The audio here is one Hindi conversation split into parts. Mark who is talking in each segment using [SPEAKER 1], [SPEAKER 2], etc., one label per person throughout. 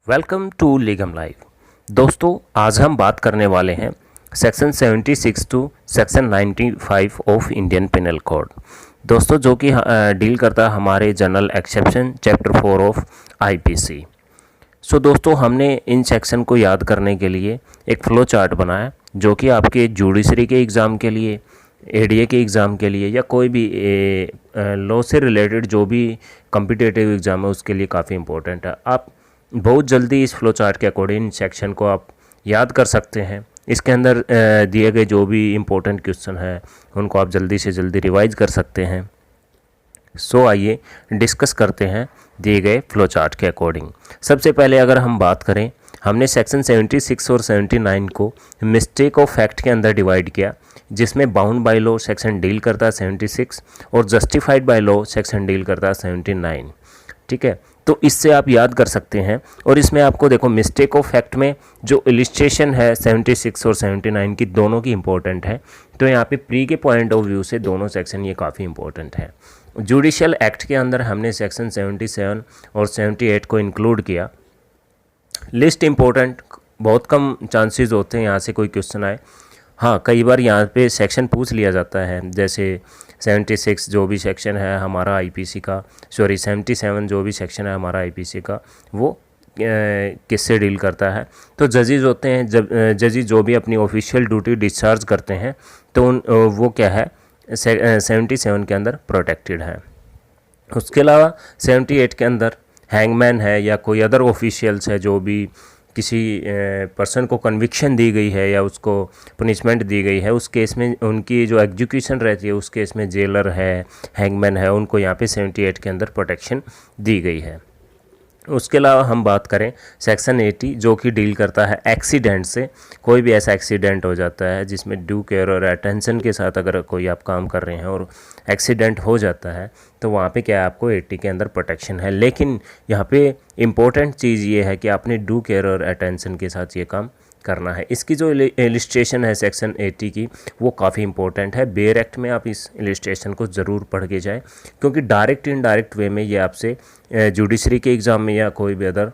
[SPEAKER 1] Welcome to लीगम live. दोस्तों, आज हम बात करने वाले हैं section 76 to section 95 of Indian penal code. दोस्तों, जो कि डील करता है हमारे general exception chapter 4 of IPC. So दोस्तों, हमने इन सेक्शन को याद करने के लिए एक फ्लो चार्ट बनाया, जो कि आपके जुडिशरी के एग्ज़ाम के लिए, एडीए के एग्ज़ाम के लिए, या कोई भी लॉ से रिलेटेड जो भी कॉम्पिटिटिव एग्ज़ाम है उसके लिए काफ़ी इंपॉर्टेंट है। आप बहुत जल्दी इस फ्लो चार्ट के अकॉर्डिंग सेक्शन को आप याद कर सकते हैं। इसके अंदर दिए गए जो भी इम्पोर्टेंट क्वेश्चन हैं उनको आप जल्दी से जल्दी रिवाइज कर सकते हैं। सो आइए डिस्कस करते हैं दिए गए फ्लो चार्ट के अकॉर्डिंग। सबसे पहले अगर हम बात करें, हमने सेक्शन 76 और 79 को मिस्टेक ऑफ फैक्ट के अंदर डिवाइड किया, जिसमें bound by law section deal करता है 76 और justified by law section deal करता है 79। ठीक है, तो इससे आप याद कर सकते हैं। और इसमें आपको देखो, मिस्टेक ऑफ फैक्ट में जो इलिस्ट्रेशन है 76 और 79 की, दोनों की इंपॉर्टेंट है। तो यहाँ पे प्री के पॉइंट ऑफ व्यू से दोनों सेक्शन ये काफ़ी इंपॉर्टेंट है। जुडिशियल एक्ट के अंदर हमने सेक्शन 77 और 78 को इंक्लूड किया। लिस्ट इंपॉर्टेंट, बहुत कम चांसेस होते हैं यहाँ से कोई क्वेश्चन आए। हाँ, कई बार यहाँ पे सेक्शन पूछ लिया जाता है, जैसे 76 जो भी सेक्शन है हमारा आईपीसी का, 77 जो भी सेक्शन है हमारा आईपीसी का, वो किससे डील करता है। तो जजेज होते हैं, जब जजेज जो भी अपनी ऑफिशियल ड्यूटी डिस्चार्ज करते हैं, तो वो क्या है 77 के अंदर प्रोटेक्टेड है। उसके अलावा 78 के अंदर हैंगमैन है या कोई अदर ऑफिशियल्स है, जो भी किसी पर्सन को कन्विक्शन दी गई है या उसको पनिशमेंट दी गई है, उस केस में उनकी जो एग्जीक्यूशन रहती है उस केस में जेलर है, हैंगमैन है, उनको यहाँ पे 78 के अंदर प्रोटेक्शन दी गई है। उसके अलावा हम बात करें सेक्शन 80, जो कि डील करता है एक्सीडेंट से। कोई भी ऐसा एक्सीडेंट हो जाता है जिसमें ड्यू केयर और अटेंशन के साथ अगर कोई आप काम कर रहे हैं और एक्सीडेंट हो जाता है, तो वहाँ पे क्या है, आपको 80 के अंदर प्रोटेक्शन है। लेकिन यहाँ पे इम्पोर्टेंट चीज़ ये है कि आपने ड्यू केयर और अटेंशन के साथ ये काम करना है। इसकी जो इलिस्ट्रेशन है सेक्शन 80 की, वो काफ़ी इंपॉर्टेंट है। बेयर एक्ट में आप इस इलिस्ट्रेशन को ज़रूर पढ़ के जाएं, क्योंकि डायरेक्ट इनडायरेक्ट वे में ये आपसे जुडिशरी के एग्ज़ाम में या कोई भी अदर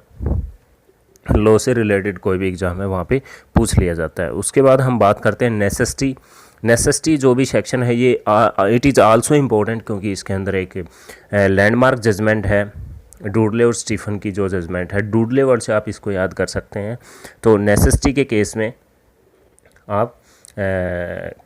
[SPEAKER 1] लॉ से रिलेटेड कोई भी एग्ज़ाम है वहाँ पे पूछ लिया जाता है। उसके बाद हम बात करते हैं नेसेसिटी। नेसेसिटी जो भी सेक्शन है ये इट इज़ आल्सो इम्पोर्टेंट, क्योंकि इसके अंदर एक लैंडमार्क जजमेंट है, डूडले और स्टीफन की जो जजमेंट है। डूडले वर्ड से आप इसको याद कर सकते हैं। तो नेसेसिटी के केस में आप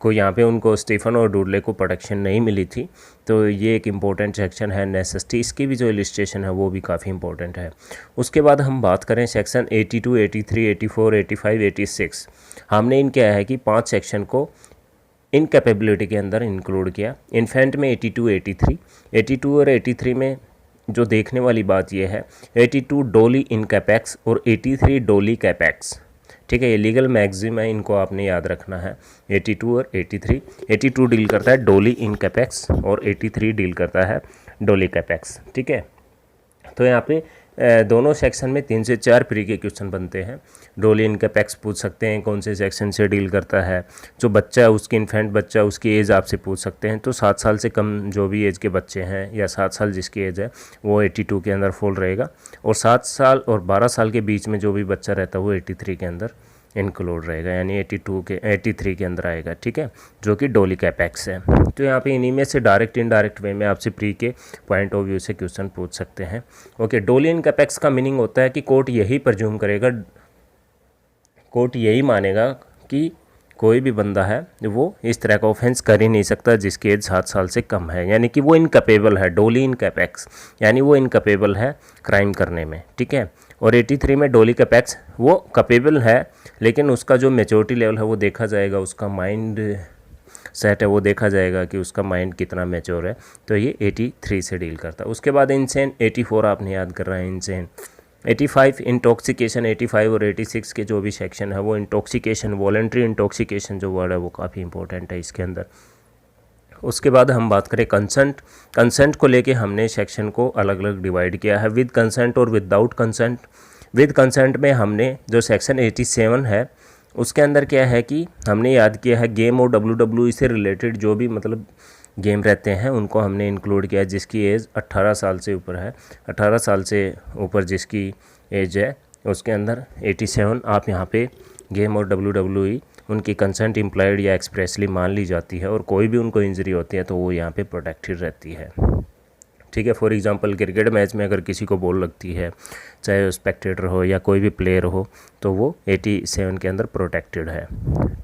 [SPEAKER 1] को यहाँ पे उनको स्टीफन और डूडले को प्रोटेक्शन नहीं मिली थी, तो ये एक इम्पोर्टेंट सेक्शन है नेसेसिटी। इसकी भी जो इलिस्ट्रेशन है वो भी काफ़ी इंपॉर्टेंट है। उसके बाद हम बात करें सेक्शन 82, 83, 84, 85, 86। हमने इन क्या है कि 5 सेक्शन को इनकैपेबिलिटी के अंदर इंक्लूड किया। इन्फेंट में 82, 83, 82 और 83 में जो देखने वाली बात यह है, 82 डोली इनकैपेक्स और 83 डोली कैपेक्स। ठीक है, ये लीगल मैक्सिम है, इनको आपने याद रखना है। 82 और 83, 82 डील करता है डोली इनकैपेक्स और 83 डील करता है डोली कैपेक्स। ठीक है, तो यहाँ पे दोनों सेक्शन में 3 से 4 प्री के क्वेश्चन बनते हैं। डोली इनकैपेक्स पूछ सकते हैं, कौन से सेक्शन से डील करता है। जो बच्चा है उसकी इन्फेंट बच्चा, उसकी एज आपसे पूछ सकते हैं। तो 7 साल से कम जो भी एज के बच्चे हैं या 7 साल जिसकी एज है वो 82 के अंदर फॉल रहेगा, और 7 साल और 12 साल के बीच में जो भी बच्चा रहता है वो 83 के अंदर इंक्लूड रहेगा, यानी 83 के अंदर आएगा। ठीक है, जो कि डोली कैपेक्स है। तो यहाँ पे इन्हीं में से डायरेक्ट इनडायरेक्ट वे में आपसे प्री के पॉइंट ऑफ व्यू से क्वेश्चन पूछ सकते हैं। ओके, डोली इन कैपेक्स का मीनिंग होता है कि कोर्ट यही प्रज्यूम करेगा, कोर्ट यही मानेगा कि कोई भी बंदा है वो इस तरह का ऑफेंस कर ही नहीं सकता जिसकी एज 7 साल से कम है, यानी कि वो इनकैपेबल है। डोली इनकैपेक्स यानी वो इनकैपेबल है क्राइम करने में। ठीक है, और 83 में डोली कैपेक्स वो कैपेबल है, लेकिन उसका जो मैच्योरिटी लेवल है वो देखा जाएगा, उसका माइंड सेट है वो देखा जाएगा कि उसका माइंड कितना मैच्योर है। तो ये 83 से डील करता है। उसके बाद इंसेन 84 आपने याद कर रहा है, इंसेन 85 इंटॉक्सिकेशन। 85 और 86 के जो भी सेक्शन है वो इंटॉक्सिकेशन, वॉलंटरी इंटॉक्सिकेशन जो वर्ड है वो काफ़ी इंपॉर्टेंट है इसके अंदर। उसके बाद हम बात करें कंसेंट। कंसेंट को लेके हमने सेक्शन को अलग अलग डिवाइड किया है, विद कंसेंट और विदाउट कंसेंट। विद कंसेंट में हमने जो सेक्शन 87 है उसके अंदर क्या है कि हमने याद किया है गेम और WWE से रिलेटेड जो भी मतलब गेम रहते हैं उनको हमने इंक्लूड किया है, जिसकी एज 18 साल से ऊपर है। 18 साल से ऊपर जिसकी एज है उसके अंदर 87 आप यहाँ पे गेम और WWE उनकी कंसेंट इम्प्लाइड या एक्सप्रेसली मान ली जाती है और कोई भी उनको इंजरी होती है तो वो यहाँ पे प्रोटेक्टेड रहती है। ठीक है, फॉर एग्जांपल क्रिकेट मैच में अगर किसी को बॉल लगती है, चाहे वो स्पेक्टेटर हो या कोई भी प्लेयर हो, तो वो 87 के अंदर प्रोटेक्टेड है।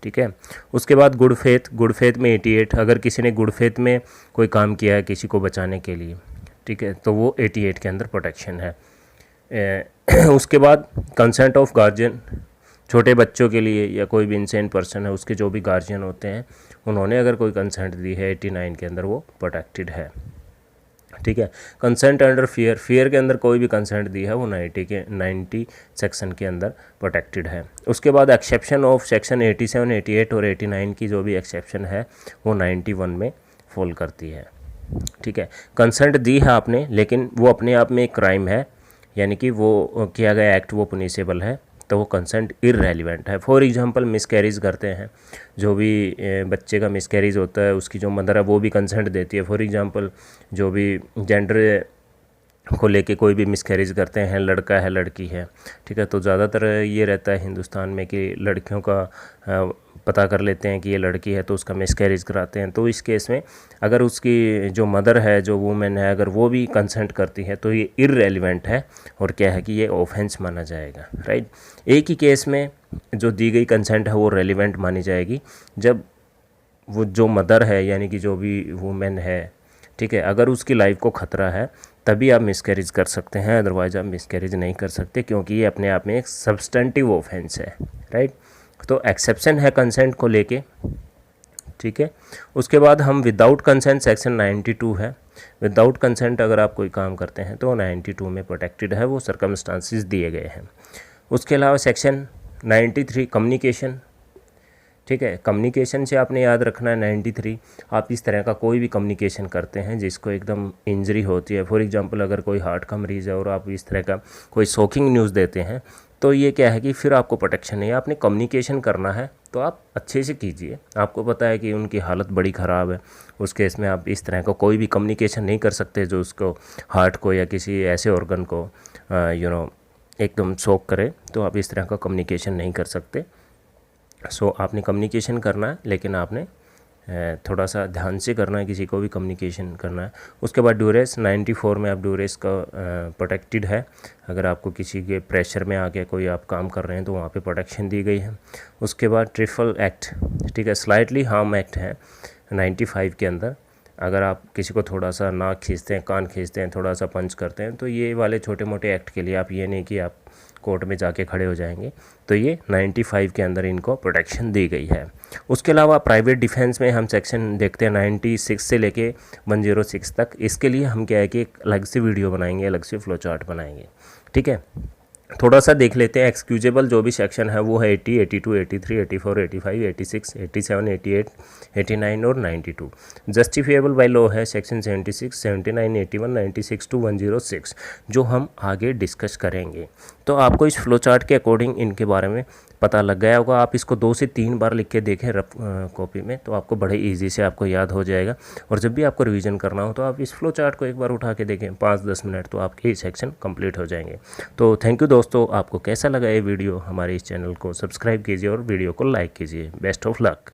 [SPEAKER 1] ठीक है, उसके बाद गुड फेथ में 88, अगर किसी ने गुड फेथ में कोई काम किया है किसी को बचाने के लिए, ठीक है, तो वो 88 के अंदर प्रोटेक्शन है। उसके बाद कंसेंट ऑफ गार्जियन, छोटे बच्चों के लिए या कोई भी इंसेन पर्सन है उसके जो भी गार्जियन होते हैं उन्होंने अगर कोई कंसेंट दी है 89 के अंदर वो प्रोटेक्टेड है। ठीक है, कंसेंट अंडर फियर के अंदर कोई भी कंसेंट दी है वो 90 सेक्शन के अंदर प्रोटेक्टेड है। उसके बाद एक्सेप्शन ऑफ सेक्शन 87, 88 और 89 की जो भी एक्सेप्शन है वो 91 में फॉल करती है। ठीक है, कंसेंट दी है आपने लेकिन वो अपने आप में एक क्राइम है, यानी कि वो किया गया एक्ट वो पुनिशेबल है, तो वो कंसेंट इररेलेवेंट है। फॉर एग्जांपल मिसकैरेज करते हैं, जो भी बच्चे का मिसकैरेज होता है उसकी जो मदर है वो भी कंसेंट देती है। फॉर एग्जांपल जो भी जेंडर को लेके कोई भी मिसकैरेज करते हैं, लड़का है लड़की है, ठीक है, तो ज़्यादातर ये रहता है हिंदुस्तान में कि लड़कियों का पता कर लेते हैं कि ये लड़की है तो उसका मिसकैरेज कराते हैं। तो इस केस में अगर उसकी जो मदर है, जो वुमेन है, अगर वो भी कंसेंट करती है तो ये इररेलेवेंट है और क्या है कि ये ऑफेंस माना जाएगा। राइट, एक ही केस में जो दी गई कंसेंट है वो रेलिवेंट मानी जाएगी जब वो जो मदर है यानी कि जो भी वुमेन है, ठीक है, अगर उसकी लाइफ को ख़तरा है तभी आप मिसकैरेज कर सकते हैं, अदरवाइज आप मिसकैरेज नहीं कर सकते क्योंकि ये अपने आप में एक सब्सटेंटिव ऑफेंस है। राइट, तो एक्सेप्शन है कंसेंट को लेके। ठीक है, उसके बाद हम विदाउट कंसेंट सेक्शन 92 है। विदाउट कंसेंट अगर आप कोई काम करते हैं तो 92 में प्रोटेक्टेड है, वो सर्कमस्टांसिस दिए गए हैं। उसके अलावा सेक्शन 93 कम्युनिकेशन। ठीक है, कम्युनिकेशन से आपने याद रखना है 93, आप इस तरह का कोई भी कम्युनिकेशन करते हैं जिसको एकदम इंजरी होती है। फॉर एग्जांपल अगर कोई हार्ट का मरीज़ है और आप इस तरह का कोई शॉकिंग न्यूज़ देते हैं तो ये क्या है कि फिर आपको प्रोटेक्शन नहीं है। आपने कम्युनिकेशन करना है तो आप अच्छे से कीजिए, आपको पता है कि उनकी हालत बड़ी ख़राब है, उस केस में आप इस तरह का कोई भी कम्युनिकेशन नहीं कर सकते जो उसको हार्ट को या किसी ऐसे ऑर्गन को एकदम शॉक करे, तो आप इस तरह का कम्युनिकेशन नहीं कर सकते। सो आपने कम्युनिकेशन करना है लेकिन आपने थोड़ा सा ध्यान से करना है, किसी को भी कम्युनिकेशन करना है। उसके बाद ड्यूरेस 94 में आप ड्यूरेस का प्रोटेक्टेड है। अगर आपको किसी के प्रेशर में आके कोई आप काम कर रहे हैं तो वहाँ पे प्रोटेक्शन दी गई है। उसके बाद ट्रिफल एक्ट, ठीक है, स्लाइटली हार्म एक्ट है 95 के अंदर। अगर आप किसी को थोड़ा सा नाक खींचते हैं, कान खींचते हैं, थोड़ा सा पंच करते हैं तो ये वाले छोटे मोटे एक्ट के लिए आप ये नहीं कि आप कोर्ट में जाके खड़े हो जाएंगे, तो ये 95 के अंदर इनको प्रोटेक्शन दी गई है। उसके अलावा प्राइवेट डिफेंस में हम सेक्शन देखते हैं 96 से लेके 106 तक। इसके लिए हम क्या है कि एक अलग से वीडियो बनाएंगे, अलग से फ्लो चार्ट बनाएंगे। ठीक है, थोड़ा सा देख लेते हैं। एक्सक्यूजेबल जो भी सेक्शन है वो है 80, 82, 83, 84, 85, 86, 87, 88, 89 और 92। जस्टिफिएबल बाय लॉ है सेक्शन 76, 79, 81, 96 टू 106, जो हम आगे डिस्कस करेंगे। तो आपको इस फ्लो चार्ट के अकॉर्डिंग इनके बारे में पता लग गया होगा। आप इसको 2 से 3 बार लिख के देखें रफ कॉपी में, तो आपको बड़े इजी से आपको याद हो जाएगा। और जब भी आपको रिवीजन करना हो तो आप इस फ्लो चार्ट को एक बार उठा के देखें 5-10 मिनट, तो आपके सेक्शन कंप्लीट हो जाएंगे। तो थैंक यू दोस्तों, आपको कैसा लगा ये वीडियो? हमारे इस चैनल को सब्सक्राइब कीजिए और वीडियो को लाइक कीजिए। Best of luck.